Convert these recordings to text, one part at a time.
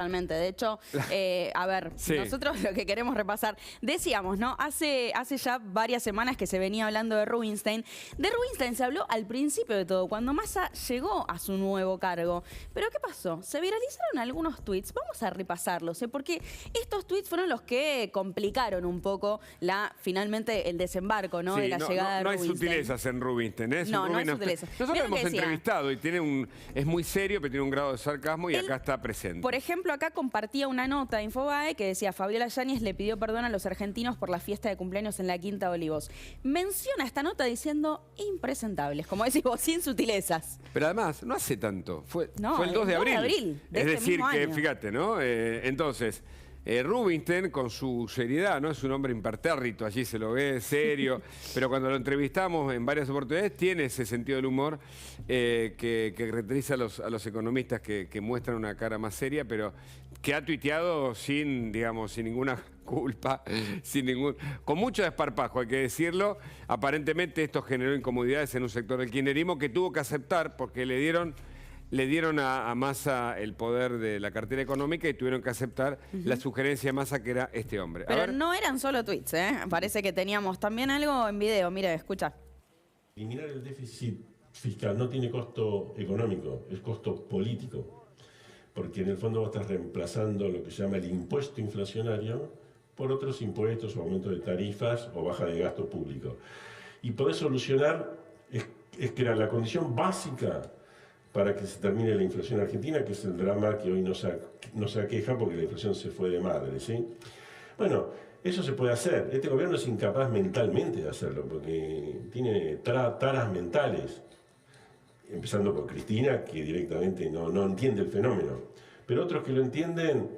Totalmente. De hecho, a ver, Sí. nosotros lo que queremos repasar, decíamos, ¿no? Hace ya varias semanas que se venía hablando de Rubinstein. De Rubinstein se habló al principio de todo, cuando Massa llegó a su nuevo cargo. Pero ¿qué pasó? Se viralizaron algunos tweets. Vamos a repasarlos, porque estos tweets fueron los que complicaron un poco finalmente el desembarco, ¿no? Sí, de la llegada de no hay Rubinstein. sutilezas en Rubinstein, ¿eh? No hay sutilezas. Nosotros Mirá lo lo hemos que decía. entrevistado y es muy serio, pero tiene un grado de sarcasmo y Él, acá está presente. Por ejemplo, acá compartía una nota de Infobae que decía: Fabiola Yáñez le pidió perdón a los argentinos por la fiesta de cumpleaños en la Quinta de Olivos. Menciona esta nota diciendo impresentables, como decís vos, sin sutilezas. Pero además, no hace tanto, fue el 2 de el 2 de abril. abril de Es este decir, mismo que año. fíjate, ¿no? Entonces, Rubinstein, con su seriedad, ¿no? Es un hombre impertérrito, allí se lo ve serio, pero cuando lo entrevistamos en varias oportunidades, tiene ese sentido del humor que caracteriza a los economistas que muestran una cara más seria, pero que ha tuiteado sin ninguna culpa, con mucho desparpajo, hay que decirlo. Aparentemente esto generó incomodidades en un sector del kirchnerismo que tuvo que aceptar porque le dieron a Massa el poder de la cartera económica y tuvieron que aceptar la sugerencia de Massa, que era este hombre. Pero no eran solo tweets, ¿eh? Parece que teníamos también algo en video. Mire, escucha. Eliminar el déficit fiscal no tiene costo económico, es costo político. Porque en el fondo vos estás reemplazando lo que se llama el impuesto inflacionario por otros impuestos o aumento de tarifas o baja de gasto público. Y poder solucionar es crear la condición básica para que se termine la inflación argentina, que es el drama que hoy nos aqueja porque la inflación se fue de madre, ¿sí? Bueno, eso se puede hacer. Este gobierno es incapaz mentalmente de hacerlo porque tiene taras mentales. Empezando por Cristina, que directamente no entiende el fenómeno. Pero otros que lo entienden,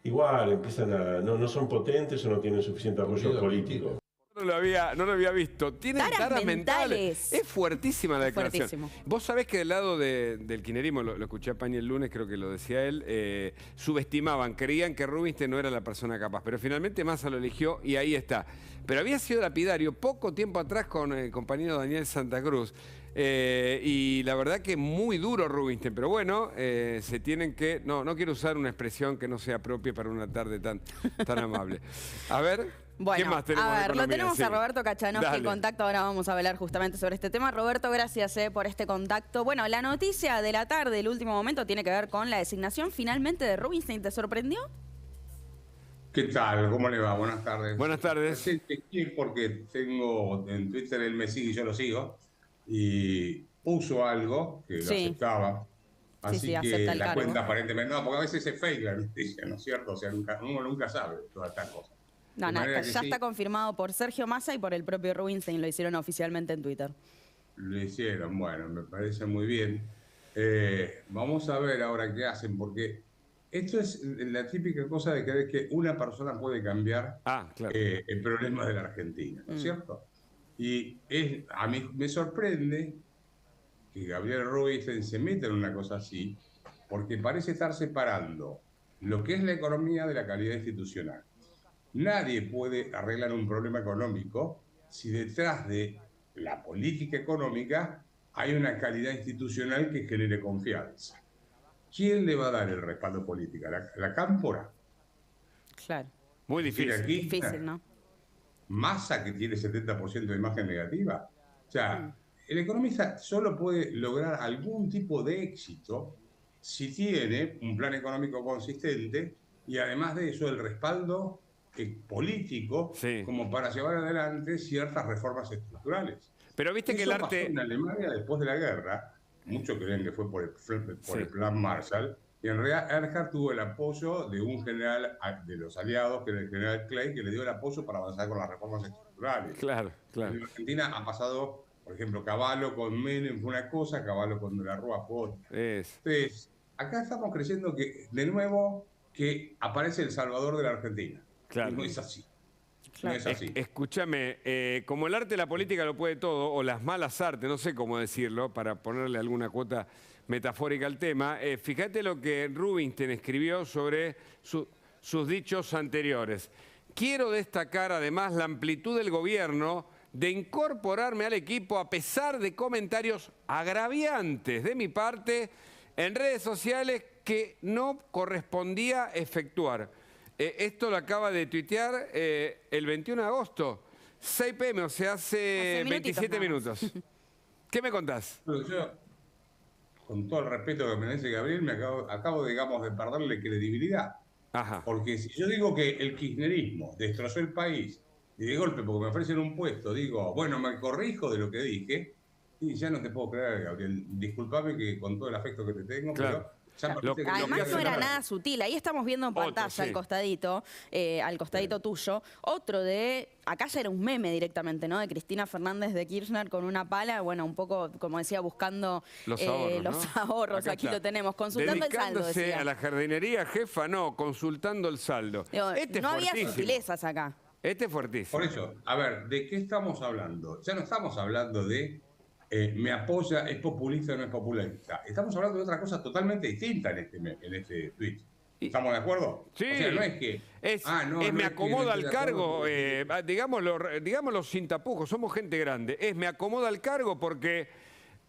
igual empiezan no son potentes o no tienen suficiente apoyo político. No lo había visto. Tienen taras mentales. Es fuertísima la declaración. Fuertísimo. Vos sabés que del lado del kirchnerismo, lo escuché a Pañi el lunes, creo que lo decía él, subestimaban, creían que Rubinstein no era la persona capaz, pero finalmente Massa lo eligió y ahí está. Pero había sido lapidario poco tiempo atrás con el compañero Daniel Santa Cruz. Y la verdad que muy duro Rubinstein, pero bueno, se tienen que... No quiero usar una expresión que no sea propia para una tarde tan amable. A ver... Bueno, ¿qué más tenemos de economía? lo tenemos a Roberto Kachanowski en Dale. contacto. Ahora vamos a hablar justamente sobre este tema. Roberto, gracias por este contacto. Bueno, la noticia de la tarde, el último momento, tiene que ver con la designación finalmente de Rubinstein. ¿Te sorprendió? ¿Qué tal? ¿Cómo le va? Buenas tardes. Buenas tardes. Sí, porque tengo en Twitter, él me sigue y yo lo sigo, y puso algo que lo aceptaba. Así que acepta el la cargo. cuenta aparentemente no, porque a veces es fake la noticia, ¿no es cierto? O sea, uno nunca sabe todas estas cosas. No, ya Sí, está confirmado por Sergio Massa y por el propio Rubinstein. Lo hicieron oficialmente en Twitter. Lo hicieron, bueno, me parece muy bien. Vamos a ver ahora qué hacen, porque esto es la típica cosa de creer que una persona puede cambiar Claro. el problema de la Argentina, ¿no es cierto? Y a mí me sorprende que Gabriel Rubinstein se meta en una cosa así, porque parece estar separando lo que es la economía de la calidad institucional. Nadie puede arreglar un problema económico si detrás de la política económica hay una calidad institucional que genere confianza. ¿Quién le va a dar el respaldo político? ¿La cámpora? Claro. Muy difícil. Difícil, ¿no? Massa, que tiene 70% de imagen negativa. O sea, el economista solo puede lograr algún tipo de éxito si tiene un plan económico consistente y además de eso el respaldo político como para llevar adelante ciertas reformas estructurales. Pero viste eso que el arte... pasó en Alemania después de la guerra, muchos creen que fue por el plan Marshall, y en realidad Erhard tuvo el apoyo de un general de los aliados, que era el general Clay, que le dio el apoyo para avanzar con las reformas estructurales. Claro. En Argentina ha pasado, por ejemplo, Cavallo con Menem fue una cosa, Cavallo con De la Rúa fue otra. Entonces, acá estamos creyendo que, de nuevo, que aparece el salvador de la Argentina. Claro. Y no es así. Claro. No es así. Escúchame, como el arte y la política lo puede todo, o las malas artes, no sé cómo decirlo, para ponerle alguna cuota metafórica al tema, fíjate lo que Rubinstein escribió sobre sus dichos anteriores. Quiero destacar además la amplitud del gobierno de incorporarme al equipo a pesar de comentarios agraviantes de mi parte en redes sociales que no correspondía efectuar. Esto lo acaba de tuitear el 21 de agosto, 6 p.m., o sea, hace 27 minutos. ¿Qué me contás? Pero yo, con todo el respeto que merece Gabriel, acabo, digamos, de perderle credibilidad. Ajá. Porque si yo digo que el kirchnerismo destrozó el país y de golpe, porque me ofrecen un puesto, digo, bueno, me corrijo de lo que dije, y ya no te puedo creer, Gabriel. Disculpame que con todo el afecto que te tengo, Claro. pero... Además no era nada sutil. Ahí estamos viendo en pantalla sí. al costadito tuyo. Otro de... Acá ya era un meme directamente, ¿no? De Cristina Fernández de Kirchner con una pala, bueno, un poco, como decía, buscando los ahorros, ¿no? ahorros. Acá Aquí está. lo tenemos, consultando el saldo, Dedicándose decía. a la jardinería, jefa, no, consultando el saldo. Digo, Este no es había fuertísimo. sutilezas acá. Este es fuertísimo. Por eso, a ver, ¿de qué estamos hablando? Ya no estamos hablando de me apoya, es populista o no es populista. Estamos hablando de otra cosa totalmente distinta en este tweet. ¿Estamos de acuerdo? Sí. O sea, no es que... me acomoda al cargo, digámoslo sin tapujos, somos gente grande. Me acomoda al cargo porque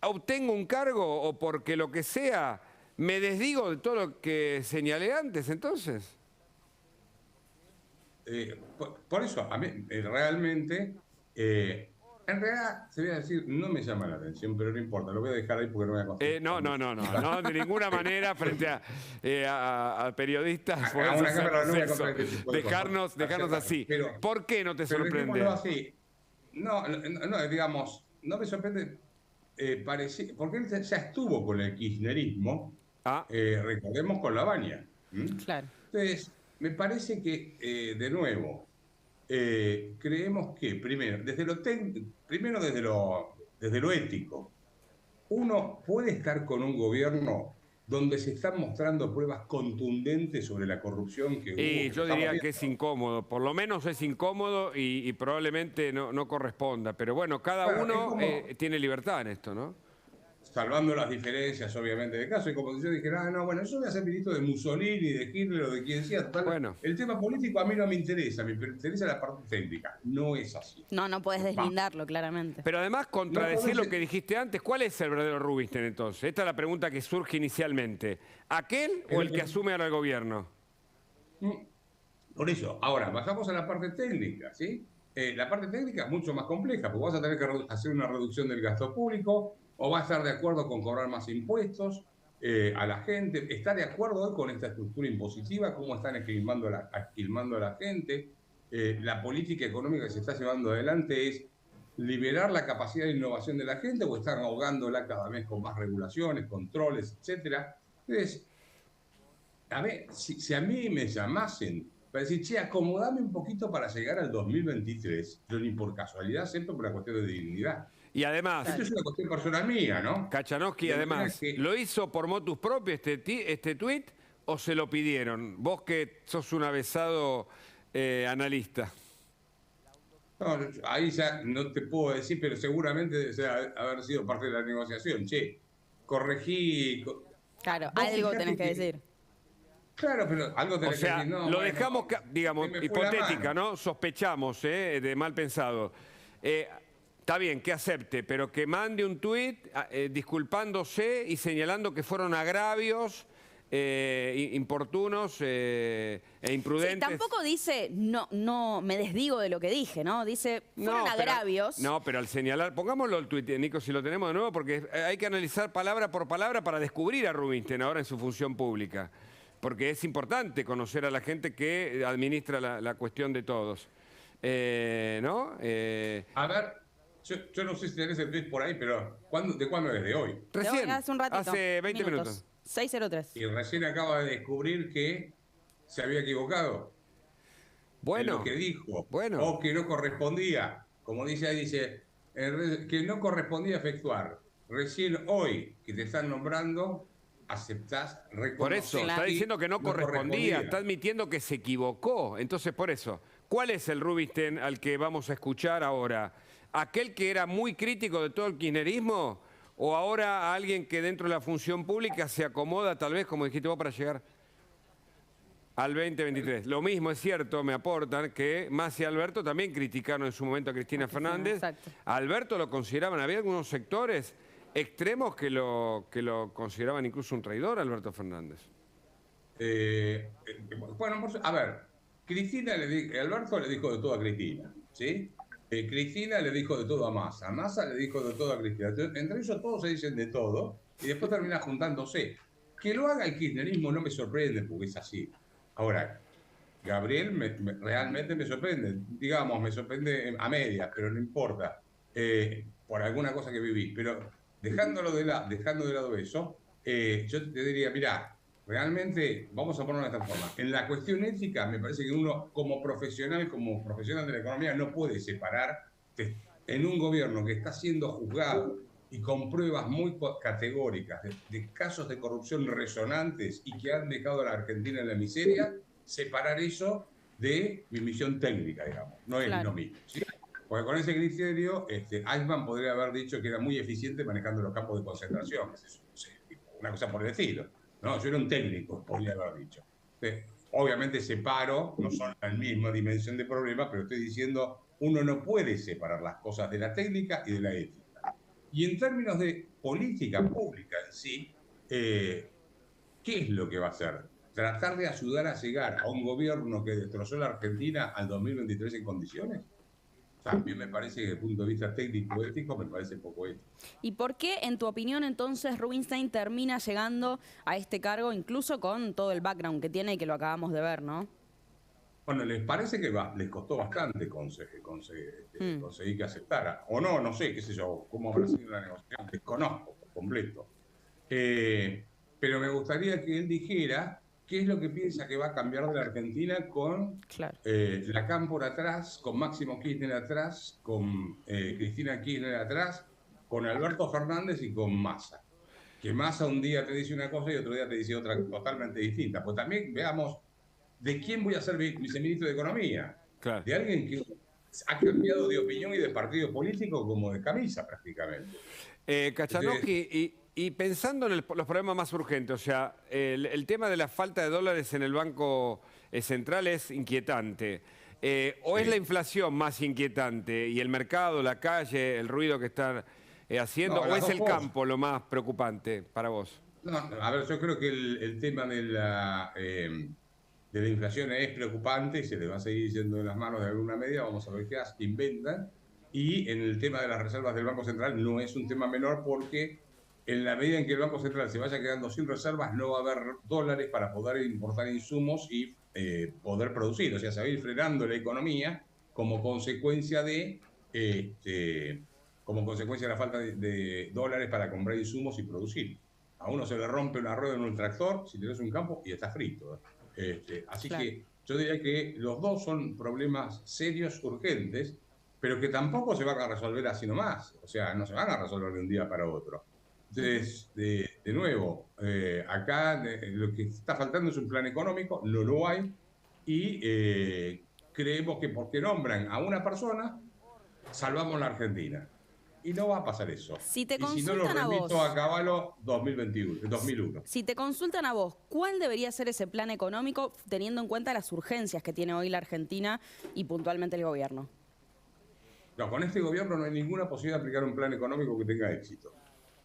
obtengo un cargo o porque lo que sea, me desdigo de todo lo que señalé antes, entonces. Por eso, a mí realmente... en realidad, se voy a decir, no me llama la atención, pero no importa, lo voy a dejar ahí porque no voy a conseguir. No, de ninguna manera frente a periodistas. A una cámara no voy a contar este tipo de dejarnos cosas. así. Pero, ¿Por qué no te pero sorprende? dejémoslo así. No, digamos, no me sorprende, porque él ya estuvo con el kirchnerismo, recordemos con la Baña. Claro. Entonces, me parece que, de nuevo, creemos que, primero, desde lo ético, uno puede estar con un gobierno donde se están mostrando pruebas contundentes sobre la corrupción que hubo. Y yo diría que es incómodo, por lo menos es incómodo y probablemente no corresponda. Pero bueno, cada uno tiene libertad en esto, ¿no? Salvando las diferencias, obviamente, de caso. Y como si yo dijera, yo voy a ser ministro de Mussolini, de Hitler o de quien sea. Total, bueno. El tema político a mí no me interesa la parte técnica. No es así. No puedes deslindarlo, claramente. Pero además, contradecir lo que dijiste antes, ¿cuál es el verdadero Rubinstein entonces? Esta es la pregunta que surge inicialmente. ¿Aquel o el que asume ahora el gobierno? Por eso, ahora, bajamos a la parte técnica, ¿sí? La parte técnica es mucho más compleja, porque vas a tener que hacer una reducción del gasto público, o va a estar de acuerdo con cobrar más impuestos a la gente, está de acuerdo hoy con esta estructura impositiva, cómo están esquilmando a la gente. La política económica que se está llevando adelante es liberar la capacidad de innovación de la gente o están ahogándola cada vez con más regulaciones, controles, etcétera. Entonces, a ver, si a mí me llamasen para decir, che, acomodame un poquito para llegar al 2023, yo ni por casualidad, siempre por una cuestión de dignidad. Y además... Esto es una cuestión personal mía, ¿no? Kachanowski, además, ¿lo hizo por motus propio este tuit o se lo pidieron? Vos que sos un avesado analista. No, ahí ya no te puedo decir, pero seguramente debe haber sido parte de la negociación. Che, corregí... Claro, algo tenés que decir. Claro, pero algo tenés que decir. No, lo dejamos, digamos, hipotética, ¿no? Sospechamos, de mal pensado. Está bien que acepte, pero que mande un tuit disculpándose y señalando que fueron agravios importunos e imprudentes. Sí, tampoco dice, no me desdigo de lo que dije, ¿no? Dice, fueron agravios. Pero al señalar, pongámoslo el tuit, Nico, si lo tenemos de nuevo, porque hay que analizar palabra por palabra para descubrir a Rubinstein ahora en su función pública. Porque es importante conocer a la gente que administra la cuestión de todos. ¿No? A ver... Yo no sé si tenés el tweet por ahí, pero ¿de cuándo es? ¿De hoy? Recién, hace un ratito. hace 20 minutos. 6:03. Y recién acaba de descubrir que se había equivocado. Bueno. En lo que dijo. Bueno. O que no correspondía. Como dice ahí, dice que no correspondía efectuar. Recién hoy que te están nombrando, aceptás, reconoces. Por eso, está diciendo que no correspondía, está admitiendo que se equivocó. Entonces, por eso, ¿cuál es el Rubinstein al que vamos a escuchar ahora? ¿Aquel que era muy crítico de todo el kirchnerismo? ¿O ahora alguien que dentro de la función pública se acomoda, tal vez, como dijiste vos, para llegar al 2023? Lo mismo es cierto, me aportan, que Mas y Alberto también criticaron en su momento a Cristina Fernández. Exacto. A Alberto lo consideraban, había algunos sectores extremos que lo consideraban incluso un traidor, Alberto Fernández. Bueno, a ver, Alberto le dijo de todo a Cristina, ¿sí? Cristina le dijo de todo a Massa le dijo de todo a Cristina. Entonces, entre ellos todos se dicen de todo y después termina juntándose. Que lo haga el kirchnerismo no me sorprende porque es así. Ahora, Gabriel realmente me sorprende. Digamos, me sorprende a medias, pero no importa. Por alguna cosa que viví. Pero dejando de lado eso, yo te diría, mirá, realmente, vamos a ponerlo de esta forma. En la cuestión ética, me parece que uno como profesional de la economía, no puede separar en un gobierno que está siendo juzgado y con pruebas muy categóricas de casos de corrupción resonantes y que han dejado a la Argentina en la miseria, separar eso de mi misión técnica, digamos. No es lo mismo, ¿sí? Porque con ese criterio, Eichmann podría haber dicho que era muy eficiente manejando los campos de concentración, una cosa por el estilo. No, yo era un técnico, podría haber dicho. Obviamente separo, no son la misma dimensión de problema, pero estoy diciendo, uno no puede separar las cosas de la técnica y de la ética. Y en términos de política pública en sí, ¿qué es lo que va a hacer? ¿Tratar de ayudar a llegar a un gobierno que destrozó la Argentina al 2023 en condiciones? También me parece que desde el punto de vista técnico-ético me parece poco ético. ¿Y por qué, en tu opinión, entonces, Rubinstein termina llegando a este cargo, incluso con todo el background que tiene y que lo acabamos de ver, ¿no? Bueno, les parece que les costó bastante conseguir que aceptara. O no, no sé, qué sé yo, cómo habrá sido la negociación, desconozco por completo. Pero me gustaría que él dijera qué es lo que piensa que va a cambiar de la Argentina con la Cámpora atrás, con Máximo Kirchner atrás, con Cristina Kirchner atrás, con Alberto Fernández y con Massa. Que Massa un día te dice una cosa y otro día te dice otra totalmente distinta. Pues también veamos de quién voy a ser viceministro de Economía. Claro. De alguien que ha cambiado de opinión y de partido político como de camisa prácticamente. Kachanowski, y pensando en los problemas más urgentes, o sea, el tema de la falta de dólares en el Banco Central es inquietante. ¿O es la inflación más inquietante y el mercado, la calle, el ruido que están haciendo? ¿O es el campo lo más preocupante para vos? No, a ver, yo creo que el tema de la inflación es preocupante y se le va a seguir yendo de las manos de alguna medida. Vamos a ver qué inventan. Y en el tema de las reservas del Banco Central no es un tema menor porque en la medida en que el Banco Central se vaya quedando sin reservas, no va a haber dólares para poder importar insumos y poder producir. O sea, se va a ir frenando la economía como consecuencia de la falta de dólares para comprar insumos y producir. A uno se le rompe una rueda en un tractor, si tienes un campo, y está frito. Así que yo diría que los dos son problemas serios, urgentes, pero que tampoco se van a resolver así nomás. O sea, no se van a resolver de un día para otro. Entonces, de nuevo, acá lo que está faltando es un plan económico, no lo hay, y creemos que porque nombran a una persona, salvamos la Argentina. Y no va a pasar eso. Si te y si no, lo remito a Cavallo 2001. Si te consultan a vos, ¿cuál debería ser ese plan económico teniendo en cuenta las urgencias que tiene hoy la Argentina y puntualmente el gobierno? No, con este gobierno no hay ninguna posibilidad de aplicar un plan económico que tenga éxito.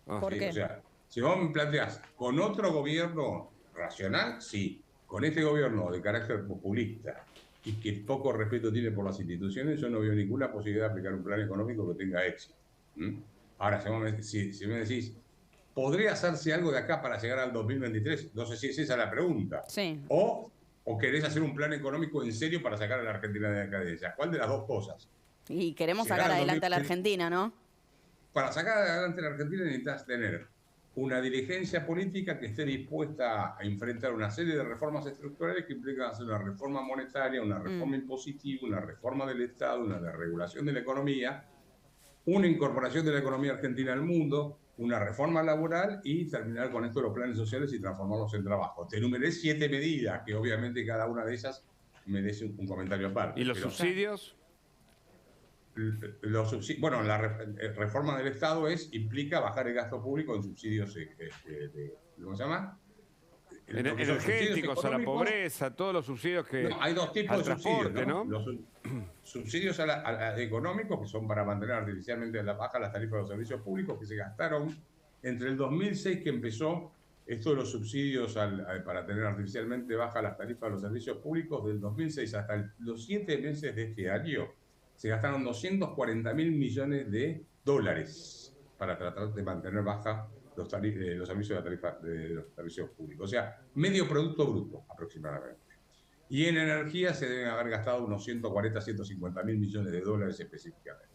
¿Por qué? O sea, si vos me planteás con otro gobierno racional, sí. Con este gobierno de carácter populista y que poco respeto tiene por las instituciones, yo no veo ninguna posibilidad de aplicar un plan económico que tenga éxito. Ahora, si me decís, ¿podría hacerse algo de acá para llegar al 2023? No sé si es esa la pregunta. Sí. O querés hacer un plan económico en serio para sacar a la Argentina de la decadencia. ¿Cuál de las dos cosas? Y queremos sacar adelante a la Argentina, ¿no? Para sacar adelante a la Argentina necesitas tener una dirigencia política que esté dispuesta a enfrentar una serie de reformas estructurales que implican hacer una reforma monetaria, una reforma impositiva, una reforma del Estado, una desregulación de la economía, una incorporación de la economía argentina al mundo, una reforma laboral y terminar con esto los planes sociales y transformarlos en trabajo. Te enumeré 7 medidas, que obviamente cada una de ellas merece un comentario aparte. ¿Y los subsidios? Bueno, la reforma del Estado implica bajar el gasto público en subsidios, ¿cómo se llama? Energéticos, a la pobreza, todos los subsidios que... No, hay dos tipos de subsidios, ¿no? Los subsidios económicos, que son para mantener artificialmente bajas las tarifas de los servicios públicos, que se gastaron entre el 2006, que empezó esto de los subsidios para tener artificialmente bajas las tarifas de los servicios públicos, del 2006 hasta los 7 meses de este año, se gastaron 240.000 millones de dólares para tratar de mantener baja los servicios de los servicios públicos. O sea, medio Producto Bruto aproximadamente. Y en energía se deben haber gastado unos 140, 150.000 millones de dólares específicamente.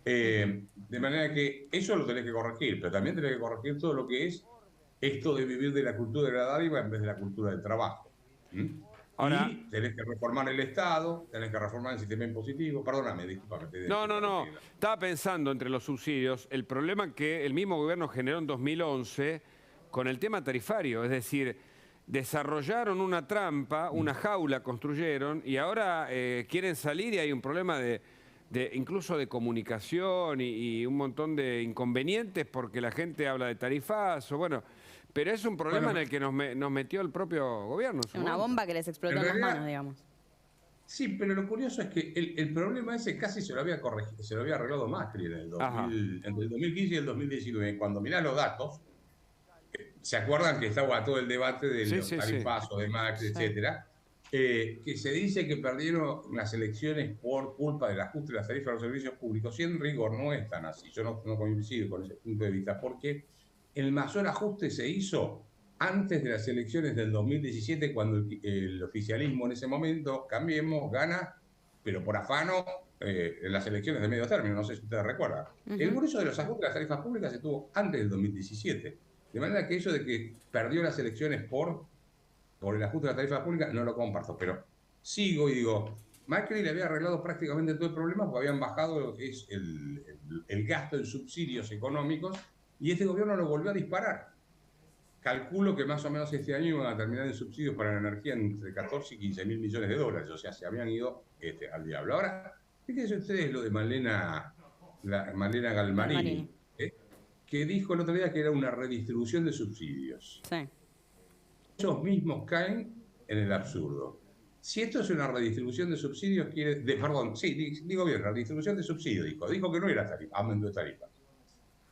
De manera que eso lo tenés que corregir, pero también tenés que corregir todo lo que es esto de vivir de la cultura de la dádiva en vez de la cultura del trabajo. Ahora, y tenés que reformar el Estado, tenés que reformar el sistema impositivo. Perdóname, discúlpame. No. Estaba pensando entre los subsidios, el problema que el mismo gobierno generó en 2011 con el tema tarifario. Es decir, desarrollaron una trampa, una jaula construyeron y ahora quieren salir y hay un problema incluso de comunicación y un montón de inconvenientes porque la gente habla de tarifazo. Bueno, pero es un problema en el que nos metió el propio gobierno. Una bomba que les explotó en las manos, digamos. Sí, pero lo curioso es que el problema ese casi se lo había corregido, se lo había arreglado Macri entre el 2015 y el 2019. Cuando mirá los datos, ¿se acuerdan que estaba todo el debate de los tarifazos de Macri, etcétera? Que se dice que perdieron las elecciones por culpa del ajuste de las tarifas de los servicios públicos, y en rigor no es tan así. Yo no coincido con ese punto de vista, porque el mayor ajuste se hizo antes de las elecciones del 2017, cuando el oficialismo en ese momento, Cambiemos, gana, pero por afano, en las elecciones de medio término, no sé si ustedes recuerdan. El grueso de los ajustes de las tarifas públicas se tuvo antes del 2017. De manera que eso de que perdió las elecciones por el ajuste de las tarifas públicas, no lo comparto. Pero sigo y digo, Macri le había arreglado prácticamente todo el problema porque habían bajado lo que es el gasto en subsidios económicos, y este gobierno lo volvió a disparar. Calculo que más o menos este año iban a terminar en subsidios para la energía entre 14 y 15 mil millones de dólares. O sea, se habían ido al diablo. Ahora, fíjense ustedes lo de Malena Galmarini, que dijo el otro día que era una redistribución de subsidios. Sí. Ellos mismos caen en el absurdo. Si esto es una redistribución de subsidios, digo bien, redistribución de subsidios, dijo que no era aumento de tarifa.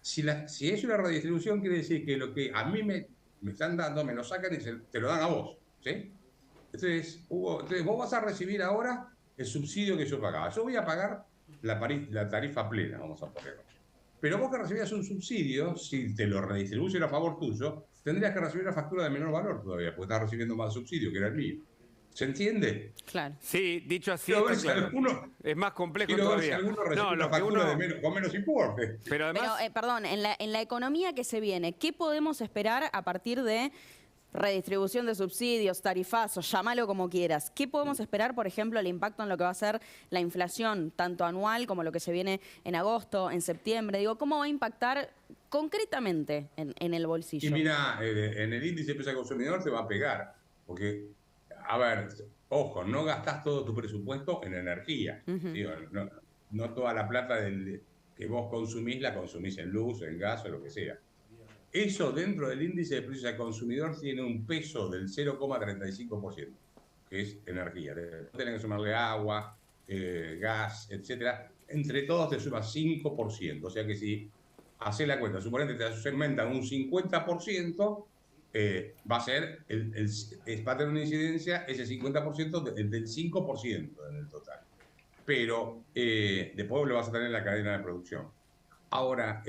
Si es una redistribución, quiere decir que lo que a mí me están dando, me lo sacan y te lo dan a vos, ¿sí? Entonces, vos vas a recibir ahora el subsidio que yo pagaba. Yo voy a pagar la tarifa plena, vamos a ponerlo. Pero vos que recibías un subsidio, si te lo redistribuyen a favor tuyo, tendrías que recibir una factura de menor valor todavía, porque estás recibiendo más subsidio que era el mío. ¿Se entiende? Claro. Sí, dicho así, claro. Es más complejo todavía. Con menos importe. Pero además... perdón, en la economía que se viene, ¿qué podemos esperar a partir de redistribución de subsidios, tarifazos, llámalo como quieras? ¿Qué podemos esperar, por ejemplo, el impacto en lo que va a ser la inflación, tanto anual como lo que se viene en agosto, en septiembre? Digo, ¿cómo va a impactar concretamente en el bolsillo? Y mira, en el índice de precio al consumidor te va a pegar, porque... A ver, ojo, no gastás todo tu presupuesto en energía. Digo, no toda la plata que vos consumís la consumís en luz, en gas o lo que sea. Eso dentro del índice de precios al consumidor tiene un peso del 0,35%, que es energía. Tenés que sumarle agua, gas, etcétera. Entre todos te suma 5%. O sea que si haces la cuenta, suponete te segmentan un 50%, va a ser, va a tener una incidencia ese 50% del 5% en el total. Pero después lo vas a tener en la cadena de producción. Ahora,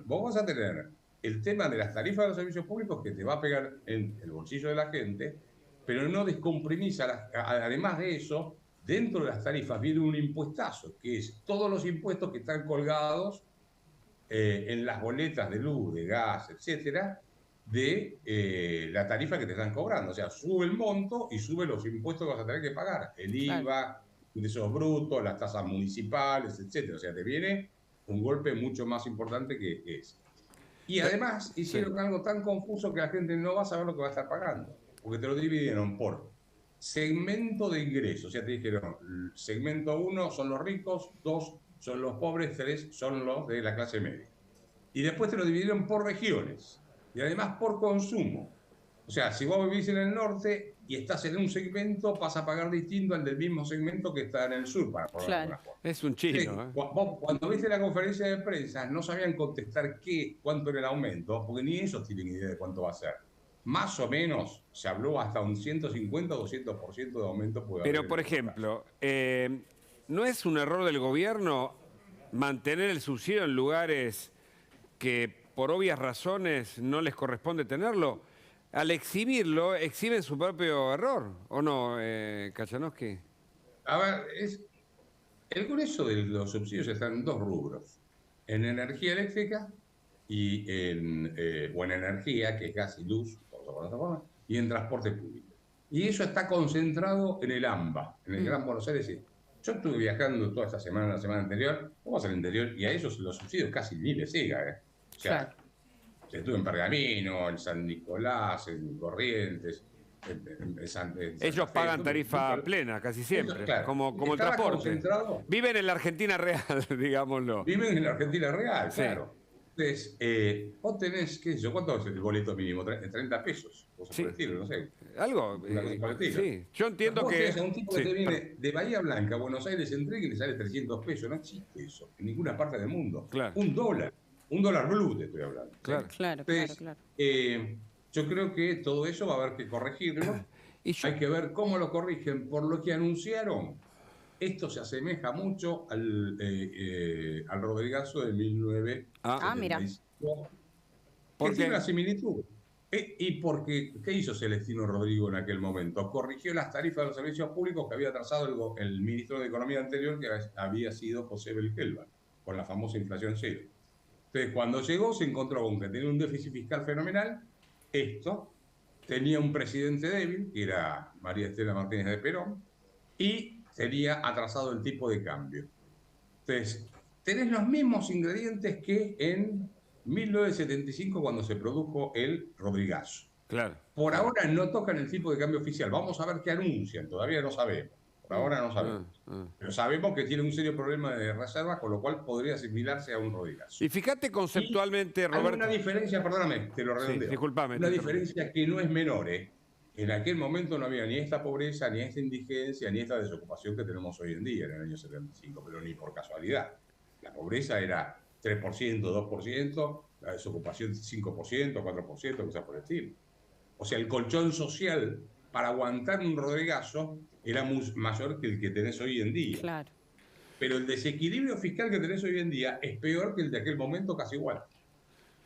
vos vas a tener el tema de las tarifas de los servicios públicos que te va a pegar en el bolsillo de la gente, pero no descomprimís. Además de eso, dentro de las tarifas viene un impuestazo, que es todos los impuestos que están colgados en las boletas de luz, de gas, etcétera, de la tarifa que te están cobrando. O sea, sube el monto y sube los impuestos que vas a tener que pagar. El IVA, ingresos brutos, las tasas municipales, etcétera. O sea, te viene un golpe mucho más importante que ese. Y además hicieron algo tan confuso que la gente no va a saber lo que va a estar pagando. Porque te lo dividieron por segmento de ingresos. O sea, te dijeron, segmento 1 son los ricos, 2 son los pobres, 3 son los de la clase media. Y después te lo dividieron por regiones. Y además por consumo. O sea, si vos vivís en el norte y estás en un segmento, vas a pagar distinto al del mismo segmento que está en el sur, para ponerlo de alguna forma. Es un chino. Vos, cuando viste la conferencia de prensa, no sabían contestar cuánto era el aumento, porque ni ellos tienen idea de cuánto va a ser. Más o menos se habló hasta un 150 o 200% de aumento. Pero, por ejemplo, ¿no es un error del gobierno mantener el subsidio en lugares que por obvias razones no les corresponde tenerlo? Al exhibirlo, exhiben su propio error, ¿o no, Kachanowski? A ver, el grueso de los subsidios están en dos rubros: en energía eléctrica o en energía, que es gas y luz, y en transporte público. Y eso está concentrado en el AMBA, en el Gran Buenos Aires. Yo estuve viajando toda esta semana, la semana anterior, vamos al interior, y a ellos los subsidios casi ni les llega, O sea, Claro. estuve en Pergamino, en San Nicolás, en Corrientes, en Santa Ellos Fe, pagan tarifa plena casi siempre, Ellos, claro, como el estaba transporte. concentrado. Viven en la Argentina real, digámoslo. Viven en la Argentina real, Sí. claro. Entonces, vos tenés, qué sé yo, ¿cuánto es el boleto mínimo? 30 pesos, cosas Sí. por el estilo, no sé. Algo, Una cosa por el estilo. sí. Yo entiendo Vos que... tenés a un tipo que sí, te viene de Bahía Blanca a Buenos Aires en tren y le sale 300 pesos. No existe eso en ninguna parte del mundo. Claro. Un dólar blue te estoy hablando. Claro. Claro, Entonces, claro. yo creo que todo eso va a haber que corregirlo. Y yo- Hay que ver cómo lo corrigen. Por lo que anunciaron, esto se asemeja mucho al Rodrigazo de 1975. mira. ¿Por Que tiene qué? una similitud. Y porque, ¿qué hizo Celestino Rodrigo en aquel momento? Corrigió las tarifas de los servicios públicos que había trazado el ministro de Economía anterior, que había sido José Belkelvan, con la famosa inflación cero. Entonces, cuando llegó, se encontró con que tenía un déficit fiscal fenomenal. Tenía un presidente débil, que era María Estela Martínez de Perón, y tenía atrasado el tipo de cambio. Entonces, tenés los mismos ingredientes que en 1975, cuando se produjo el Rodrigazo. Claro. Por ahora no tocan el tipo de cambio oficial. Vamos a ver qué anuncian. Todavía no sabemos. Por ahora no sabemos. Pero sabemos que tiene un serio problema de reserva, con lo cual podría asimilarse a un Rodrigazo. Y fíjate conceptualmente, Hay Roberto... una diferencia, perdóname, te lo redondeo. Sí, discúlpame, Una te diferencia que no es menor, En aquel momento no había ni esta pobreza, ni esta indigencia, ni esta desocupación que tenemos hoy en día, en el año 75, pero ni por casualidad. La pobreza era 3%, 2%, la desocupación 5%, 4%, cosas por el estilo. O sea, el colchón social para aguantar un Rodrigazo era mayor que el que tenés hoy en día. Claro. Pero el desequilibrio fiscal que tenés hoy en día es peor que el de aquel momento, casi igual.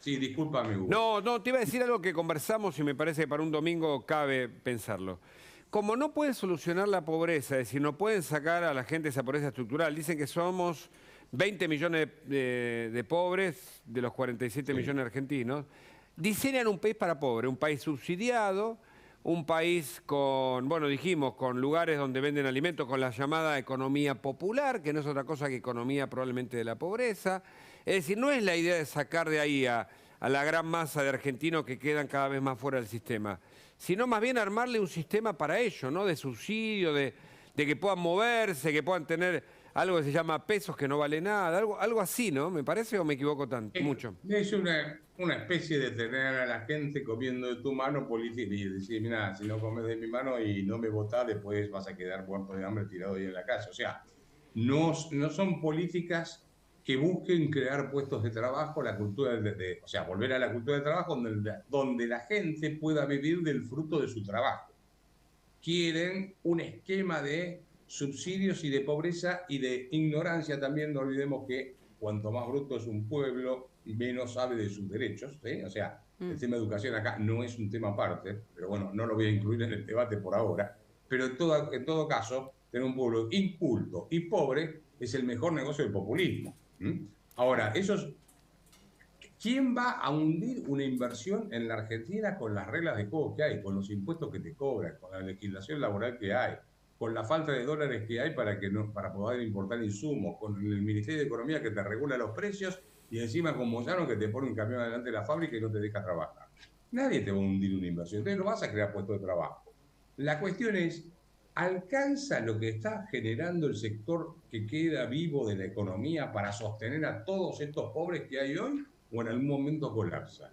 Sí, discúlpame, Hugo. No, te iba a decir algo que conversamos y me parece que para un domingo cabe pensarlo. Como no pueden solucionar la pobreza, es decir, no pueden sacar a la gente de esa pobreza estructural, dicen que somos 20 millones de pobres de los 47 millones argentinos, diseñan un país para pobres, un país subsidiado, un país con, bueno, dijimos, con lugares donde venden alimentos, con la llamada economía popular, que no es otra cosa que economía probablemente de la pobreza. Es decir, no es la idea de sacar de ahí a la gran masa de argentinos que quedan cada vez más fuera del sistema, sino más bien armarle un sistema para ello, ¿no? De subsidio, de que puedan moverse, que puedan tener algo que se llama pesos que no vale nada, algo así, ¿no? ¿Me parece o me equivoco tanto? Mucho. Es una especie de tener a la gente comiendo de tu mano política y decir, mira, si no comes de mi mano y no me votás, después vas a quedar muerto de hambre tirado ahí en la calle. O sea, no son políticas que busquen crear puestos de trabajo, la cultura o sea, volver a la cultura de trabajo donde la gente pueda vivir del fruto de su trabajo. Quieren un esquema de subsidios y de pobreza y de ignorancia también. No olvidemos que cuanto más bruto es un pueblo, menos sabe de sus derechos. O sea, el tema de educación acá no es un tema aparte, pero bueno, no lo voy a incluir en el debate por ahora. Pero en todo caso, tener un pueblo inculto y pobre es el mejor negocio del populismo. Ahora, ¿quién va a hundir una inversión en la Argentina con las reglas de juego que hay, con los impuestos que te cobran, con la legislación laboral que hay, con la falta de dólares que hay para poder importar insumos, con el Ministerio de Economía que te regula los precios y encima con Moyano que te pone un camión delante de la fábrica y no te deja trabajar? Nadie te va a hundir una inversión, entonces no vas a crear puestos de trabajo. La cuestión es, ¿alcanza lo que está generando el sector que queda vivo de la economía para sostener a todos estos pobres que hay hoy o en algún momento colapsa?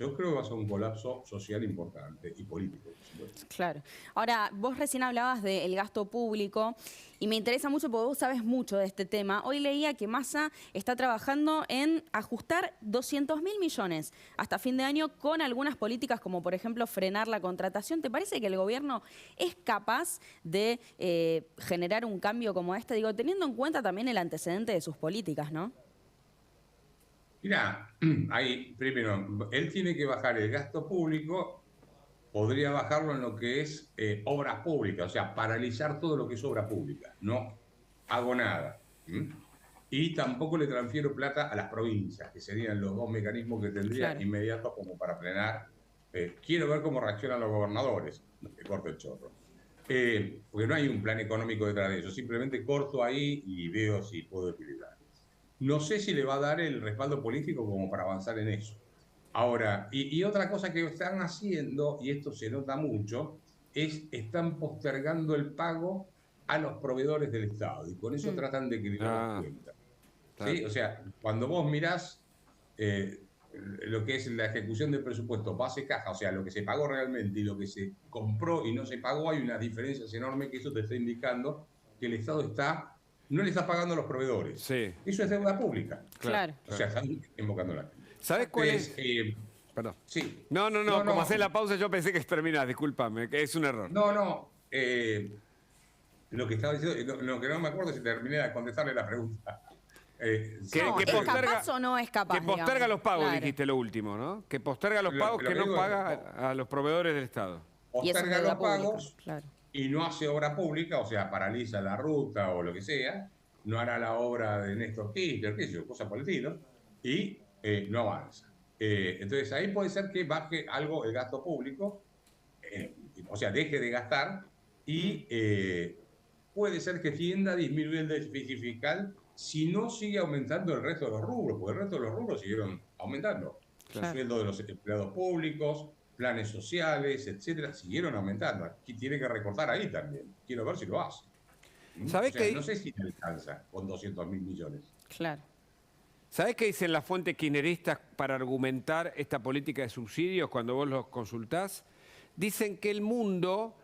Yo creo que va a ser un colapso social importante y político, por supuesto. Claro. Ahora, vos recién hablabas del gasto público y me interesa mucho porque vos sabés mucho de este tema. Hoy leía que Massa está trabajando en ajustar 200.000 millones hasta fin de año con algunas políticas como, por ejemplo, frenar la contratación. ¿Te parece que el gobierno es capaz de generar un cambio como este? Digo, teniendo en cuenta también el antecedente de sus políticas, ¿no? Mira, ahí, primero, él tiene que bajar el gasto público, podría bajarlo en lo que es obras públicas, o sea, paralizar todo lo que es obra pública. No hago nada. Y tampoco le transfiero plata a las provincias, que serían los dos mecanismos que tendría inmediatos como para frenar. Quiero ver cómo reaccionan los gobernadores, que corto el chorro. Porque no hay un plan económico detrás de eso, simplemente corto ahí y veo si puedo equilibrar. No sé si le va a dar el respaldo político como para avanzar en eso. Ahora, y otra cosa que están haciendo, y esto se nota mucho, están postergando el pago a los proveedores del Estado, y con eso tratan de equilibrar las cuentas. ¿Sí? O sea, cuando vos mirás lo que es la ejecución del presupuesto base caja, o sea, lo que se pagó realmente y lo que se compró y no se pagó, hay unas diferencias enormes que eso te está indicando que el Estado no le está pagando a los proveedores. Sí. Eso es deuda pública. Claro. O sea, están invocando la gente. ¿Sabes cuál es? Perdón. Sí. No, como hacés la pausa yo pensé que terminás, discúlpame, que es un error. Lo que estaba diciendo, lo que no me acuerdo si terminé de contestarle la pregunta. ¿Es capaz o no es capaz? Que posterga digamos? los pagos, Claro. dijiste lo último, ¿no? Que posterga los pagos, que no paga a los proveedores del Estado. Posterga los pagos claro. y no hace obra pública, o sea, paraliza la ruta o lo que sea, no hará la obra de Néstor Kirchner, qué sé yo, cosas por el estilo, y no avanza. Entonces ahí puede ser que baje algo el gasto público, o sea, deje de gastar, y puede ser que tienda a disminuir el déficit fiscal si no sigue aumentando el resto de los rubros, porque el resto de los rubros siguieron aumentando. Claro. El sueldo de los empleados públicos, planes sociales, etcétera, siguieron aumentando. Aquí tiene que recortar ahí también. Quiero ver si lo hace. ¿Sabés qué? No sé si le alcanza con 200.000 millones. Claro. ¿Sabés qué dicen las fuentes kirchneristas para argumentar esta política de subsidios cuando vos los consultás? Dicen que el mundo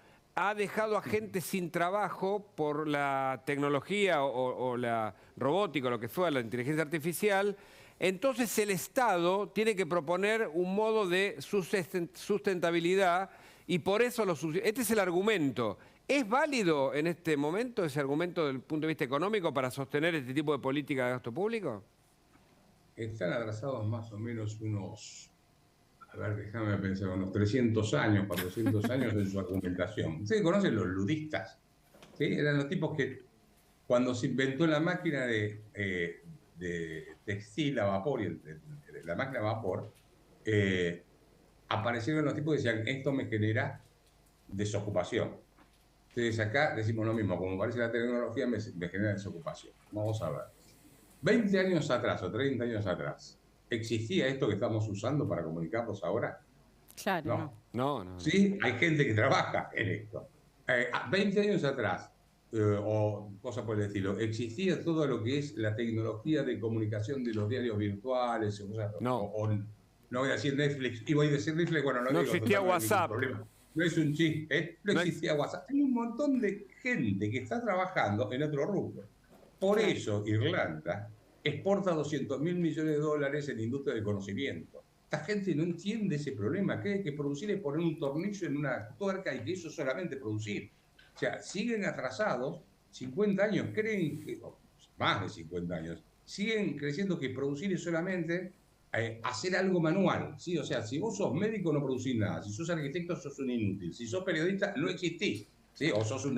ha dejado a gente sin trabajo por la tecnología o la robótica, o lo que fuera, la inteligencia artificial. Entonces el Estado tiene que proponer un modo de sustentabilidad y por eso los subsidios. Este es el argumento. ¿Es válido en este momento ese argumento desde el punto de vista económico para sostener este tipo de política de gasto público? Están atrasados más o menos unos, a ver, déjame pensar, unos 300 años, 400 años en su argumentación. ¿Ustedes conocen los ludistas? ¿Sí? Eran los tipos que cuando se inventó la máquina de textil a vapor, y la máquina a vapor, aparecieron los tipos que decían, esto me genera desocupación. Entonces acá decimos lo mismo, como parece la tecnología me genera desocupación. Vamos a ver. 20 años atrás o 30 años atrás, ¿existía esto que estamos usando para comunicarnos ahora? Claro, no. Sí, hay gente que trabaja en esto. 20 años atrás, o cosas por el estilo, ¿existía todo lo que es la tecnología de comunicación de los diarios virtuales? No voy a decir Netflix, y voy a decir Netflix, bueno, no existía WhatsApp. No es un chiste, no existía WhatsApp. Hay un montón de gente que está trabajando en otro rubro. Por eso Irlanda exporta 200.000 millones de dólares en industria del conocimiento. Esta gente no entiende ese problema. Cree que producir es poner un tornillo en una tuerca y que eso es solamente producir. O sea, siguen atrasados, 50 años, creen que, más de 50 años, siguen creciendo que producir es solamente hacer algo manual. ¿Sí? O sea, si vos sos médico no producís nada, si sos arquitecto sos un inútil, si sos periodista no existís, ¿sí? O sos un